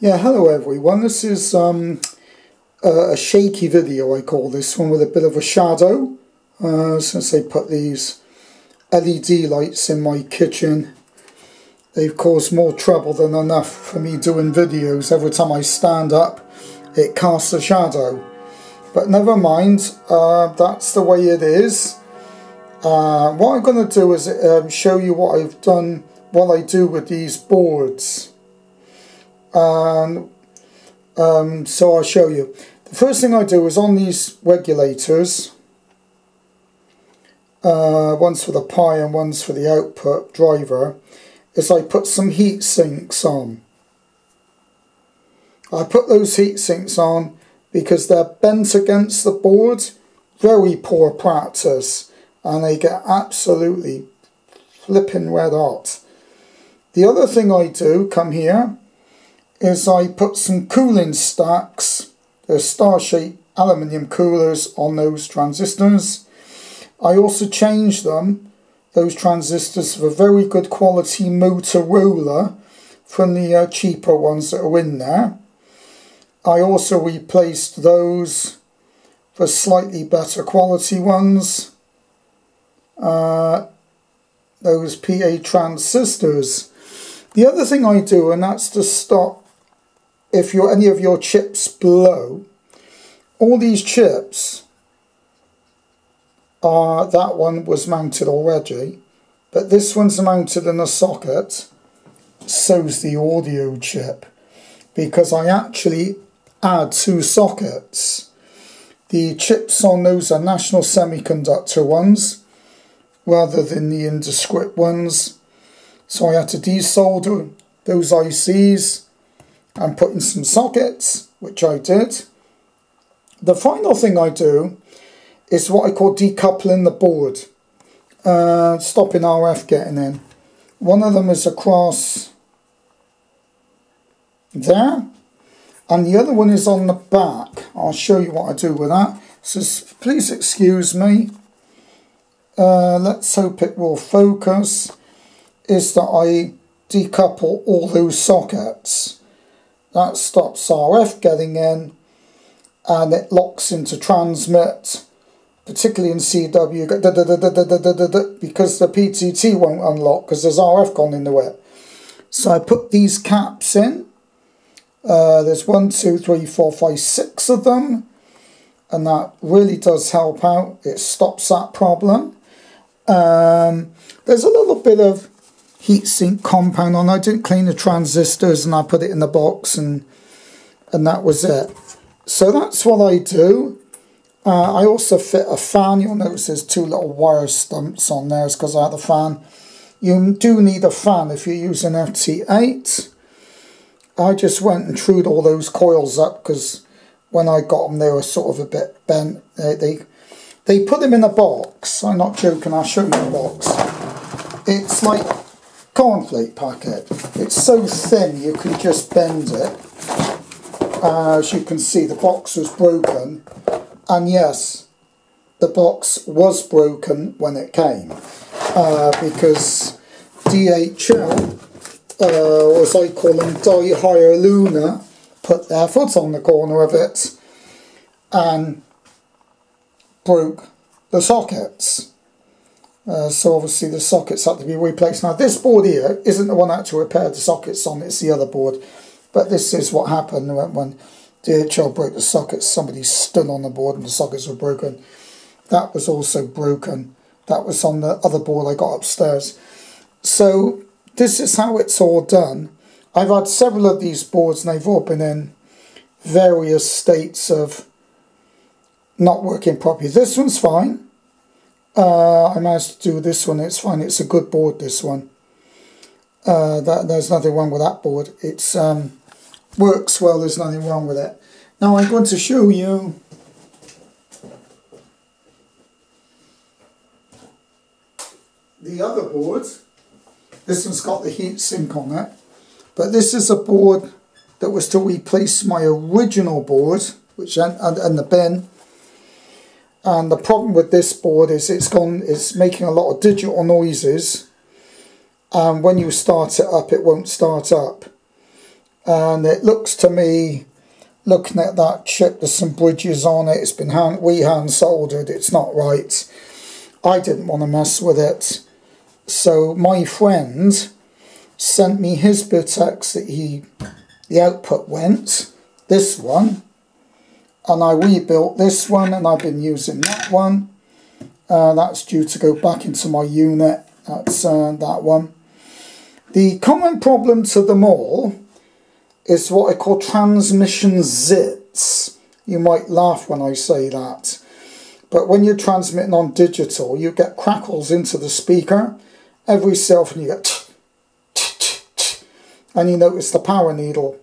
Yeah, hello everyone. This is a shaky video, I call this one, with a bit of a shadow. Since they put these LED lights in my kitchen, they've caused more trouble than enough for me doing videos. Every time I stand up, it casts a shadow. But never mind, that's the way it is. What I'm going to do is show you what I've done, what I do with these boards. So I'll show you. The first thing I do is on these regulators, one's for the Pi and one's for the output driver, is I put some heat sinks on. I put those heat sinks on because they're bent against the board, very poor practice, and they get absolutely flipping red hot. The other thing I do, come here, is I put some cooling stacks, they're star-shaped aluminium coolers, on those transistors. I also change them, those transistors, for very good quality Motorola from the cheaper ones that are in there. I also replaced those for slightly better quality ones, those PA transistors. The other thing I do, and that's to stop if any of your chips blow. All these chips that one was mounted already, but this one's mounted in a socket, so's the audio chip, because I actually add two sockets. The chips on those are National Semiconductor ones rather than the Indescript ones, so I had to desolder those ICs and put in some sockets, which I did. The final thing I do is what I call decoupling the board, stopping RF getting in. One of them is across there, and the other one is on the back. I'll show you what I do with that. So please excuse me. Let's hope it will focus. Is that I decouple all those sockets. That stops RF getting in, and it locks into transmit, particularly in CW, because the PTT won't unlock because there's RF gone into it. So I put these caps in. There's 1, 2, 3, 4, 5, 6 of them, and that really does help out. It stops that problem. There's a little bit of heatsink compound on. I didn't clean the transistors, and I put it in the box, and that was it. So that's what I do. I also fit a fan. You'll notice there's two little wire stumps on there. It's because I had a fan. You do need a fan if you're using FT8. I just went and trued all those coils up because when I got them they were sort of a bit bent. They put them in a box. I'm not joking, I'll show you the box. It's like cornflake packet. It's so thin you can just bend it. As you can see, the box was broken, and yes, the box was broken when it came, because DHL, or as I call them, Die Hire Luna, put their foot on the corner of it and broke the sockets. So obviously the sockets had to be replaced. Now this board here isn't the one that actually repaired the sockets on, it's the other board. But this is what happened when DHL broke the sockets. Somebody stood on the board and the sockets were broken. That was also broken. That was on the other board I got upstairs. So this is how it's all done. I've had several of these boards and they've all been in various states of not working properly. This one's fine. I managed to do this one, it's fine. It's a good board, this one. There's nothing wrong with that board. It's works well, there's nothing wrong with it. Now I'm going to show you the other board. This one's got the heat sink on it, but this is a board that was to replace my original board, which and the bin. And the problem with this board is it's making a lot of digital noises, and when you start it up it won't start up. and it looks to me, looking at that chip, there's some bridges on it. It's been hand soldered. It's not right. I didn't want to mess with it, so my friend sent me his Bitex that the output went, this one, and I rebuilt this one, and I've been using that one. That's due to go back into my unit. That's that one. The common problem to them all is what I call transmission zits. You might laugh when I say that, but when you're transmitting on digital, you get crackles into the speaker every so often. You get and you notice the power needle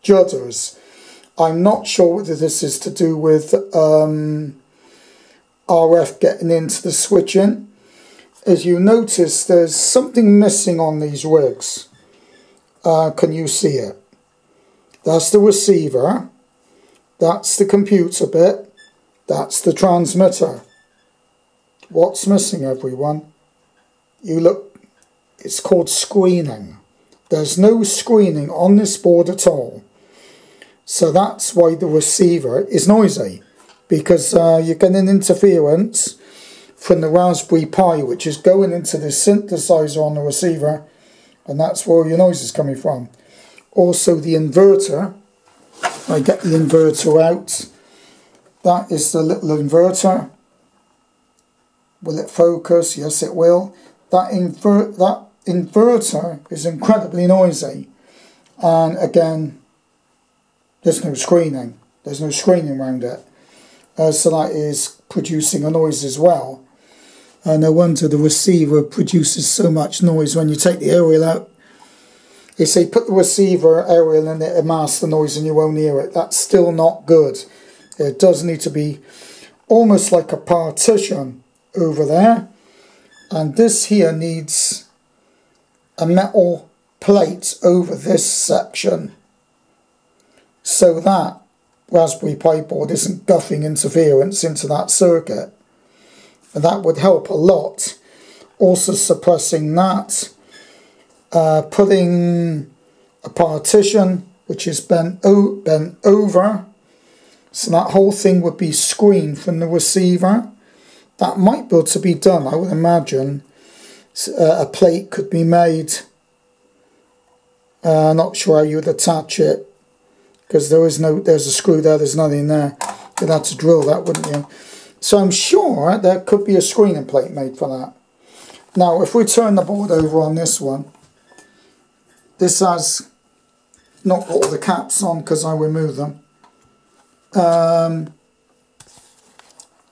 judders. I'm not sure whether this is to do with RF getting into the switching. As you notice, there's something missing on these rigs. Can you see it? That's the receiver, that's the computer bit, that's the transmitter. What's missing, everyone? You look, it's called screening. There's no screening on this board at all. So that's why the receiver is noisy, because you're getting interference from the Raspberry Pi, which is going into the synthesizer on the receiver, and that's where your noise is coming from. Also the inverter, I get the inverter out. That is the little inverter. Will it focus? Yes, it will. That inverter is incredibly noisy, and again, there's no screening. There's no screening around it. So that is producing a noise as well. No wonder the receiver produces so much noise. When you take the aerial out, they say put the receiver aerial in it and mask the noise and you won't hear it. That's still not good. It does need to be almost like a partition over there. And this here needs a metal plate over this section, so that Raspberry Pi board isn't guffing interference into that circuit. And that would help a lot. Also suppressing that, putting a partition which is bent over, so that whole thing would be screened from the receiver. That might be able to be done, I would imagine. A plate could be made. Not sure how you would attach it, because there's a screw there, there's nothing there. You'd have to drill that, wouldn't you? So I'm sure there could be a screening plate made for that. Now if we turn the board over on this one, this has not got all the caps on because I removed them.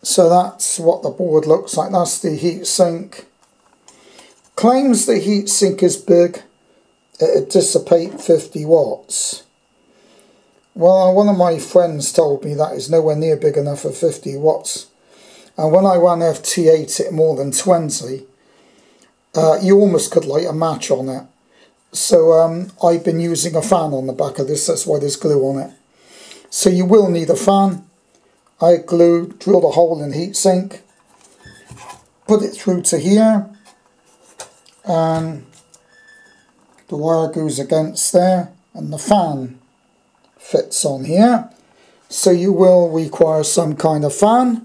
So that's what the board looks like. That's the heatsink. Claims the heatsink is big. It'd dissipate 50 watts. Well, one of my friends told me that is nowhere near big enough for 50 watts. And when I ran FT8 at more than 20, you almost could light a match on it. So I've been using a fan on the back of this, that's why there's glue on it. So you will need a fan. I drilled a hole in the heatsink, put it through to here, and the wire goes against there, and the fan fits on here. So you will require some kind of fan.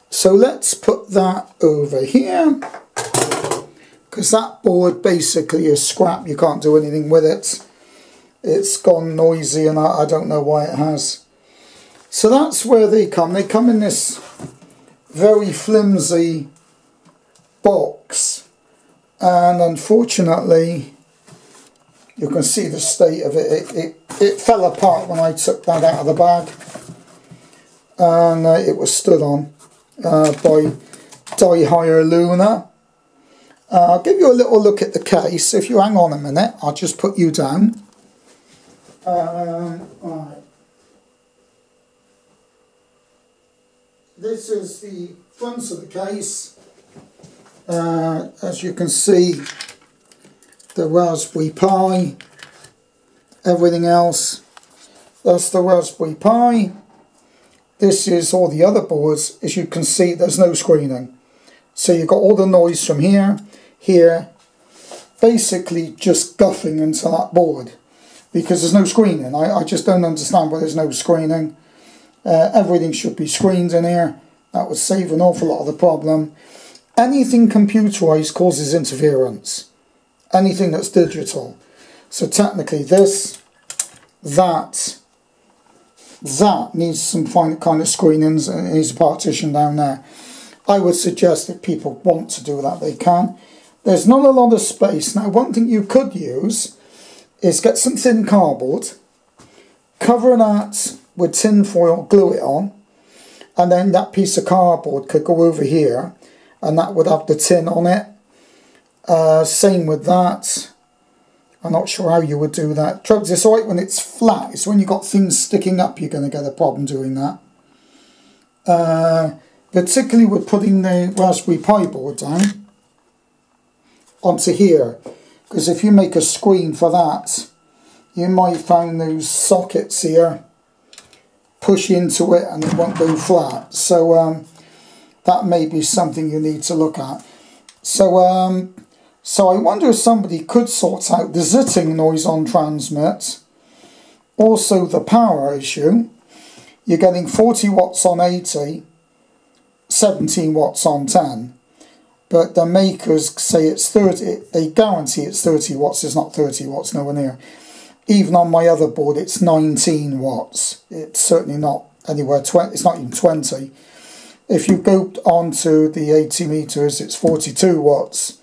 So let's put that over here, because that board basically is scrap. You can't do anything with it. It's gone noisy, and I don't know why it has. So that's where they come. They come in this very flimsy box, and unfortunately you can see the state of it. It fell apart when I took that out of the bag, and it was stood on by Die-Hire Luna. I'll give you a little look at the case. If you hang on a minute, I'll just put you down. Right. This is the front of the case. As you can see, the Raspberry Pi, everything else. That's the Raspberry Pi. This is all the other boards. As you can see, there's no screening. So you've got all the noise from here, here, basically just guffing into that board because there's no screening. I just don't understand why there's no screening. Everything should be screened in here. That would save an awful lot of the problem. Anything computerized causes interference. Anything that's digital. So technically this, that needs some kind of screenings and it needs a partition down there. I would suggest if people want to do that, they can. There's not a lot of space. Now, one thing you could use is get some thin cardboard, cover that with tin foil, glue it on, and then that piece of cardboard could go over here, and that would have the tin on it. Same with that. I'm not sure how you would do that. Trouble is, it's alright when it's flat. It's when you've got things sticking up you're going to get a problem doing that. Particularly with putting the Raspberry Pi board down onto here. Because if you make a screen for that, you might find those sockets here push into it and it won't go flat. So that may be something you need to look at. So I wonder if somebody could sort out the zitting noise on transmit. Also the power issue. You're getting 40 watts on 80, 17 watts on 10. But the makers say it's 30, they guarantee it's 30 watts, it's not 30 watts, nowhere near. Even on my other board it's 19 watts. It's certainly not anywhere, it's not even 20. If you go onto the 80 meters, it's 42 watts.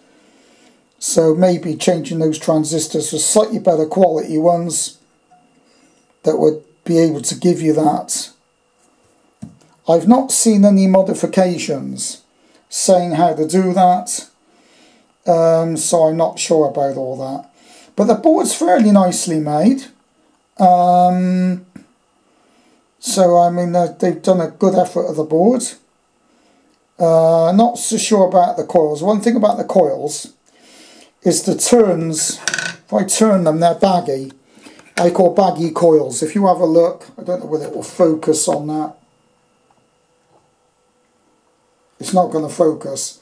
So maybe changing those transistors for slightly better quality ones that would be able to give you that. I've not seen any modifications saying how to do that, so I'm not sure about all that. But the board's fairly nicely made. So I mean they've done a good effort of the board. Not so sure about the coils. One thing about the coils is the turns, if I turn them, they're baggy. I call baggy coils. If you have a look, I don't know whether it will focus on that. It's not going to focus.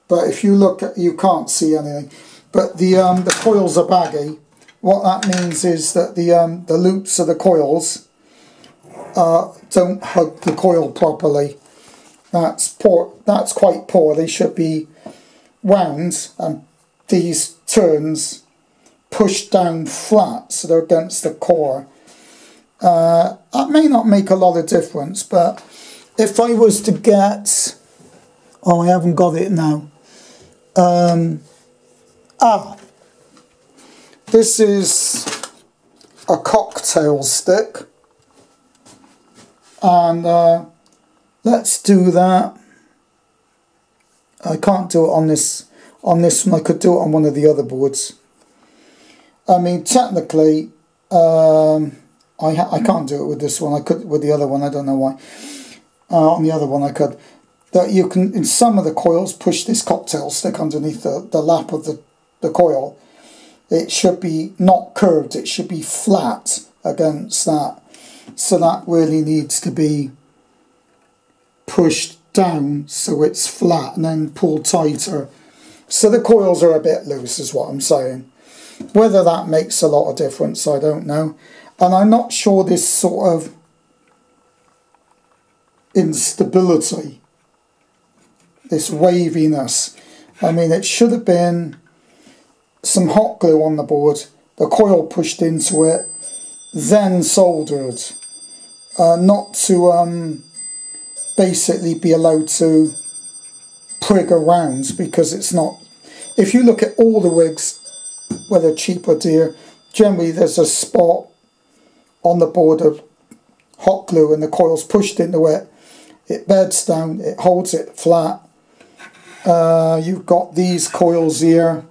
But if you look, you can't see anything. But the coils are baggy. What that means is that the loops of the coils don't hug the coil properly. That's poor. That's quite poor. They should be wound and these turns pushed down flat so they're against the core. That may not make a lot of difference, but if I was to get, oh, I haven't got it now. This is a cocktail stick, and let's do that. I can't do it on this one. I could do it on one of the other boards. I mean, technically, I can't do it with this one. I could with the other one. I don't know why. On the other one, I could. That you can, in some of the coils, push this cocktail stick underneath the lap of the coil. It should be not curved. It should be flat against that. So that really needs to be pushed down so it's flat and then pulled tighter. So the coils are a bit loose is what I'm saying. Whether that makes a lot of difference, I don't know. And I'm not sure this sort of instability, this waviness, I mean it should have been some hot glue on the board, the coil pushed into it, then soldered. Not to basically be allowed to prig around, because it's not. If you look at all the rigs, whether cheap or dear, generally there's a spot on the board of hot glue and the coil's pushed into it. It beds down, it holds it flat. You've got these coils here,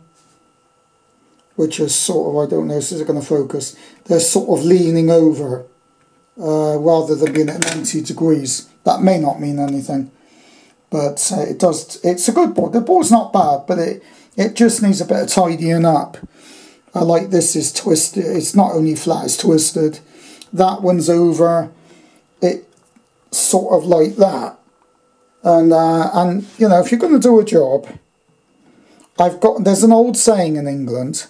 which are sort of, I don't know if this is going to focus, they're sort of leaning over rather than being at 90 degrees. That may not mean anything, but it does. It's a good board. The board's not bad, but it just needs a bit of tidying up. I like this is twisted. It's not only flat, it's twisted. That one's over. It sort of like that. And you know, if you're going to do a job, there's an old saying in England,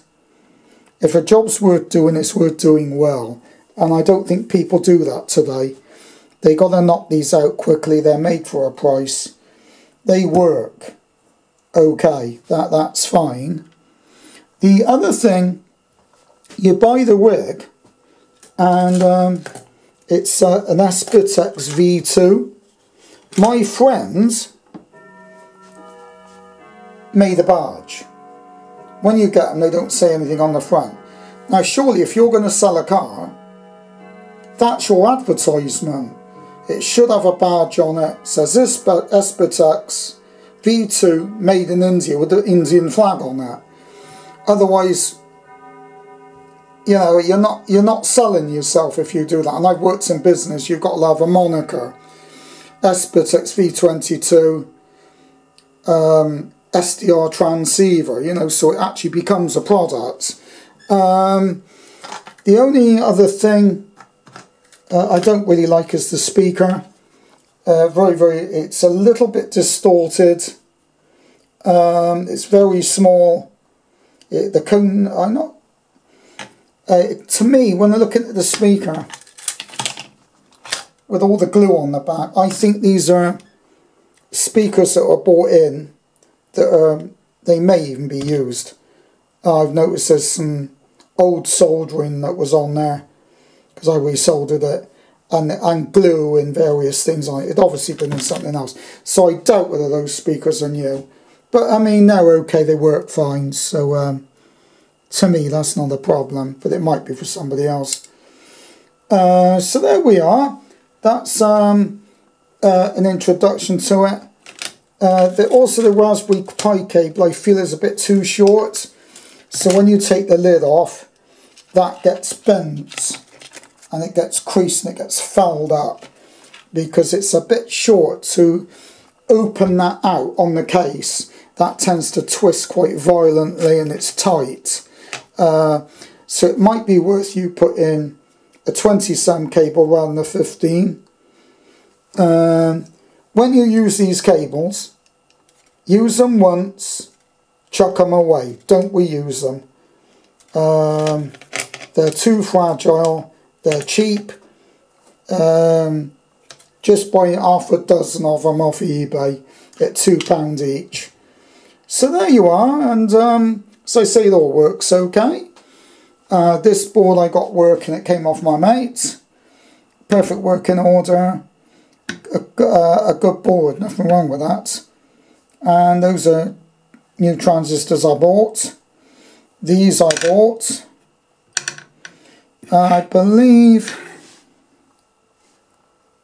if a job's worth doing, it's worth doing well. And I don't think people do that today. They got to knock these out quickly. They're made for a price. They work. Okay, that's fine. The other thing, you buy the rig, and it's an Aspitex V2. My friends made a barge. When you get them, they don't say anything on the front. Now, surely, if you're going to sell a car, that's your advertisement. It should have a badge on it. It says Aspitex V2 made in India with the Indian flag on it. Otherwise, you know, you're not selling yourself if you do that. And I've worked in business. You've got to have a moniker. Aspitex V22 SDR transceiver, you know, so it actually becomes a product. The only other thing I don't really like is the speaker. It's a little bit distorted. It's very small. The cone, to me, when I look at the speaker with all the glue on the back, I think these are speakers that are bought in that they may even be used. I've noticed there's some old soldering that was on there because I resoldered it, and glue and various things on it. It'd obviously been in something else, so I doubt whether those speakers are new. But I mean, they're okay, they work fine, so to me that's not a problem, but it might be for somebody else. So there we are. That's an introduction to it. Also the Raspberry Pi cable I feel is a bit too short, so when you take the lid off, that gets bent and it gets creased and it gets fouled up because it's a bit short to open that out on the case. That tends to twist quite violently and it's tight. So it might be worth you putting a 20-cent cable rather than a 15. When you use these cables, use them once, chuck them away, don't reuse them. They're too fragile, they're cheap. Just buy half a dozen of them off eBay at £2 each. So there you are, and so I say it all works okay. This board I got working, it came off my mate. Perfect working order. A good board, nothing wrong with that. And those are new transistors I bought. These I bought. I believe,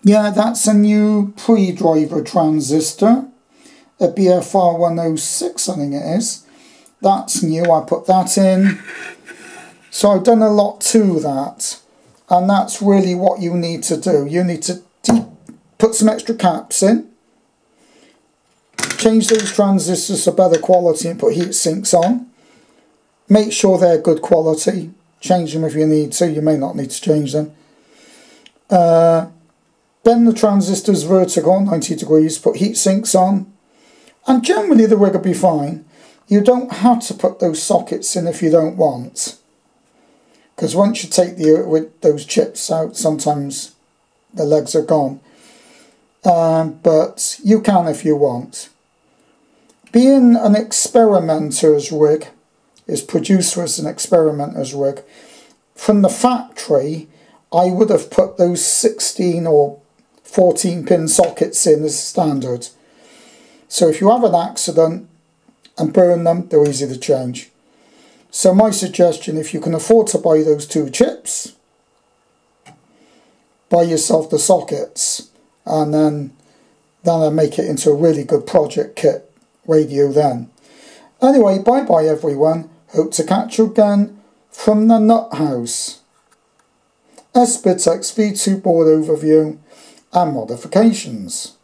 yeah, that's a new pre-driver transistor, a BFR 106 I think it is. That's new, I put that in. So I've done a lot to that, and that's really what you need to do. You need to put some extra caps in, change those transistors to better quality and put heat sinks on. Make sure they're good quality. Change them if you need to. You may not need to change them. Bend the transistors vertical 90 degrees, put heat sinks on, and generally the rig will be fine. You don't have to put those sockets in if you don't want, because once you take those chips out, sometimes the legs are gone. But you can if you want. Being an experimenter's rig, is produced as an experimenter's rig, from the factory I would have put those 16 or 14 pin sockets in as standard. So if you have an accident and burn them, they're easy to change. So my suggestion, if you can afford to buy those 2 chips, buy yourself the sockets, and then that'll make it into a really good project kit radio then. Anyway, bye bye everyone. Hope to catch you again from the Nut House. Aspitex V2 board overview and modifications.